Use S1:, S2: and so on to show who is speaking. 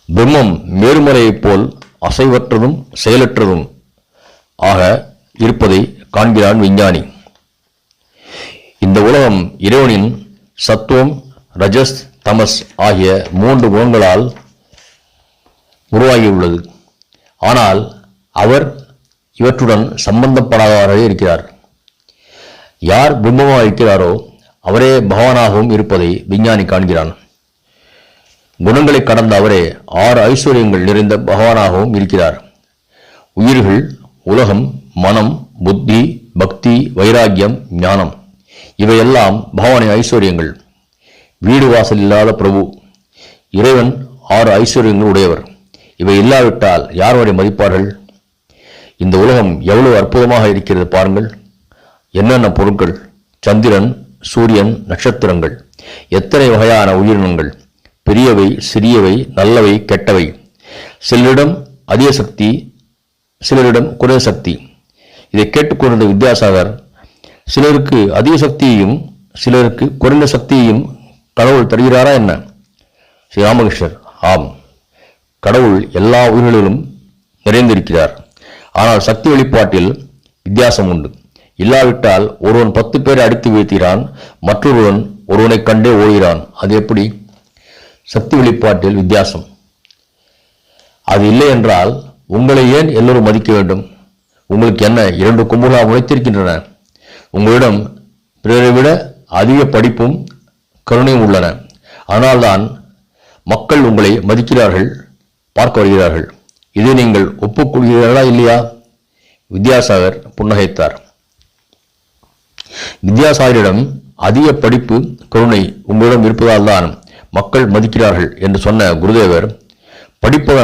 S1: பிரம்மம் மேருமலையைப் போல் அசைவற்றதும் செயலற்றதும் ஆக இருப்பதை காண்கிறான் விஞ்ஞானி. இந்த உலகம் இறைவனின் சத்துவம், ரஜஸ், தமஸ் ஆகிய 3 குணங்களால் உருவாகியுள்ளது. ஆனால் அவர் இவற்றுடன் சம்பந்தப்படாதவராக இருக்கிறார். யார் பிரம்மமாக இருக்கிறாரோ அவரே பகவானாகவும் இருப்பதை விஞ்ஞானி காண்கிறான். குணங்களை கடந்த அவரே 6 ஐஸ்வர்யங்கள் நிறைந்த பகவானாகவும் இருக்கிறார். உயிர்கள், உலகம், மனம், புத்தி, பக்தி, வைராக்கியம், ஞானம் இவையெல்லாம் பகவானின் ஐஸ்வர்யங்கள். வீடு வாசல் இல்லாத பிரபு. இறைவன் 6 ஐஸ்வர்யங்கள் உடையவர். இவை இல்லாவிட்டால் யார் அவரை மதிப்பார்கள்? இந்த உலகம் எவ்வளவு அற்புதமாக இருக்கிறது பாருங்கள். என்னென்ன பொருட்கள்! சந்திரன், சூரியன், நட்சத்திரங்கள், எத்தனை வகையான உயிரினங்கள்! பெரியவை, சிறியவை, நல்லவை, கெட்டவை. சிலரிடம் அதிக சக்தி, சிலரிடம் குறைந்த சக்தி. இதை கேட்டுக்கொண்ட வித்யாசாகர், சிலருக்கு அதிக சக்தியையும் சிலருக்கு குறைந்த சக்தியையும் கடவுள் தருகிறாரா என்ன? ஸ்ரீ ராமகிருஷ்ணர், ஆம், கடவுள் எல்லா உயிர்களிலும் நிறைந்திருக்கிறார். ஆனால் சக்தி வெளிப்பாட்டில் வித்தியாசம் உண்டு. இல்லாவிட்டால் ஒருவன் 10 பேரை அடித்து வீழ்த்துகிறான், மற்றொருவன் ஒருவனை கண்டே ஓடுகிறான். அது எப்படி? சக்தி வெளிப்பாட்டில் வித்தியாசம். அது இல்லை என்றால் உங்களை ஏன் எல்லோரும் மதிக்க வேண்டும்? உங்களுக்கு என்ன 2 கொம்புகளாக முளைத்திருக்கின்றன? உங்களிடம் பிறரை விட அதிக படிப்பும் கருணையும் உள்ளன. அதனால்தான் மக்கள் உங்களை மதிக்கிறார்கள், பார்க்க வருகிறார்கள். இதை நீங்கள் ஒப்புக்கொள்கிறீர்களா இல்லையா? வித்யாசாகர் புன்னகைத்தார். வித்யாசாகரிடம் அதிக படிப்பு, கருணை உங்களிடம் இருப்பதால் தான் மக்கள் மதிக்கிறார்கள் என்று சொன்ன குருதேவர், படிப்பதன்